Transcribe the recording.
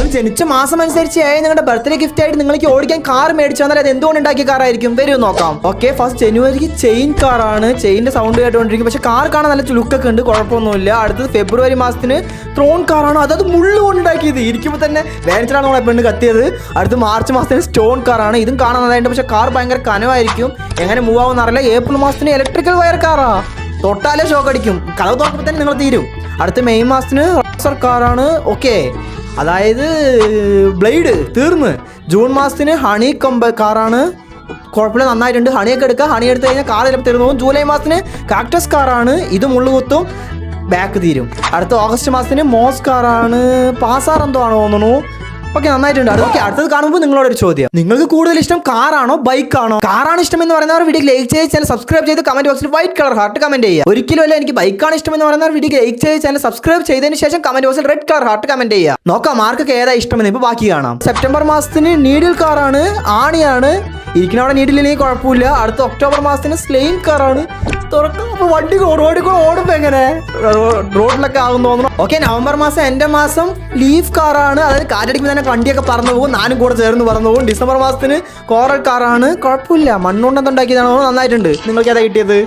നിങ്ങൾ ജനിച്ച മാസം അനുസരിച്ച് നിങ്ങളുടെ ബർത്ത്ഡേ ഗിഫ്റ്റ് ആയിട്ട് നിങ്ങൾക്ക് ഓടിക്കാൻ കാർ മേടിച്ചു തന്നാൽ അത് എന്തുകൊണ്ട് ഉണ്ടാക്കിയ കാറായിരിക്കും? വരും നോക്കാം. ഓക്കെ, ഫസ്റ്റ് ജനുവരിക്ക് ചെയിൻ കാറാണ്. ചെയിൻ്റെ സൗണ്ട് കേട്ടുകൊണ്ടിരിക്കും. പക്ഷെ കാർ കാണാൻ നല്ല ലുക്കൊക്കെ ഉണ്ട്, കുഴപ്പമൊന്നുമില്ല. അടുത്തത് ഫെബ്രുവരി മാസത്തിന് ത്രോൺ കാറാണ്. അതത് മുള്ളു കൊണ്ടുണ്ടാക്കിയത്. ഇരിക്കുമ്പോൾ തന്നെ വേനലാണ് നമ്മളെ പെണ്ണ് കത്തിയത്. അടുത്ത് മാർച്ച് മാസത്തിന് സ്റ്റോൺ കാറാണ്. ഇതും കാണാൻ നന്നായിട്ട്, പക്ഷെ കാർ ഭയങ്കര കനവായിരിക്കും. എങ്ങനെ മൂവ് ആവുമെന്ന് അറിയില്ല. ഏപ്രിൽ മാസത്തിന് ഇലക്ട്രിക്കൽ വയർ കാറാ. തൊട്ടാലേ ഷോക്ക് അടിക്കും. കഥ തുറക്കുമ്പോൾ തന്നെ നിങ്ങൾ തീരും. അടുത്ത മെയ് മാസത്തിന് റോസർ കാറാണ്. ഓക്കെ, അതായത് ബ്ലേഡ് തീർന്ന്. ജൂൺ മാസത്തിന് ഹണി കൊമ്പ് കാറാണ്. കുഴപ്പമില്ല, നന്നായിട്ടുണ്ട്. ഹണിയൊക്കെ എടുക്കുക. ഹണി എടുത്ത് കഴിഞ്ഞാൽ കാർ ചിലപ്പോൾ തീർന്നു പോകും. ജൂലൈ മാസത്തിന് കാക്ടസ് കാറാണ്. ഇത് മുള്ളുകുത്തും, ബാക്ക് തീരും. അടുത്ത ഓഗസ്റ്റ് മാസത്തിന് മോസ് കാറാണ്. പാസാറെന്തോ ആണോ തോന്നുന്നു. ഓക്കെ, നന്നായിട്ടുണ്ട്. ഓക്കെ, അടുത്തത് കാണുമ്പോൾ നിങ്ങളോടൊരു ചോദ്യം. നിങ്ങൾക്ക് കൂടുതൽ ഇഷ്ടം കാറാണോ ബൈക്കാണോ? കാറാണ് ഇഷ്ടം എന്ന് പറയുന്നവർ വീഡിയോ ലൈക്ക് ചെയ്ത് ചാനൽ സബ്സ്ക്രൈബ് ചെയ്ത് കമന്റ് ബോക്സിൽ വൈറ്റ് കളർ ഹാർട്ട് കമന്റ് ചെയ്യുക. ഒരിക്കലും അല്ല, എനിക്ക് ബൈക്കാണ് ഇഷ്ടം എന്ന് പറയുന്നവർ വീഡിയോ ലൈക്ക് ചെയ്ത് ചാനൽ സബ്സ്ക്രൈബ് ചെയ്തതിന് ശേഷം കമന്റ് ബോക്സിൽ റെഡ് കളർ ഹാർട്ട് കമന്റ് ചെയ്യുക. നോക്കാം മാർക്കൊക്കെ ഏതാ ഇഷ്ടമെന്ന്. ഇപ്പോൾ ബാക്കി കാണാം. സെപ്റ്റംബർ മാസത്തിന് നീഡിൽ കാറാണ്. ആണിയാണ്. ഇരിക്കുന്നവിടെ നീഡിലില്ലെങ്കിൽ കുഴപ്പമില്ല. അടുത്ത ഒക്ടോബർ മാസത്തിന് സ്ലെയിം കാറാണ്. തുറക്കുമ്പോൾ വണ്ടി റോഡിൽ കൂടെ ഓടുമ്പോൾ എങ്ങനെ റോഡിലൊക്കെ ആകും തോന്നുന്നു. ഓക്കെ, നവംബർ മാസം എൻ്റെ മാസം ലീഫ് കാറാണ്. അതായത് കാറ്റടിക്കുമ്പോൾ തന്നെ വണ്ടിയൊക്കെ പറന്നു പോകും, നാനും കൂടെ ചേർന്ന് പറന്നു പോകും. ഡിസംബർ മാസത്തിന് കോറൽ കാറാണ്. കുഴപ്പമില്ല, മണ്ണുകൊണ്ടെന്നുണ്ടാക്കിയതാണോ, നന്നായിട്ടുണ്ട്. നിങ്ങൾക്ക് ഏതാ കിട്ടിയത്?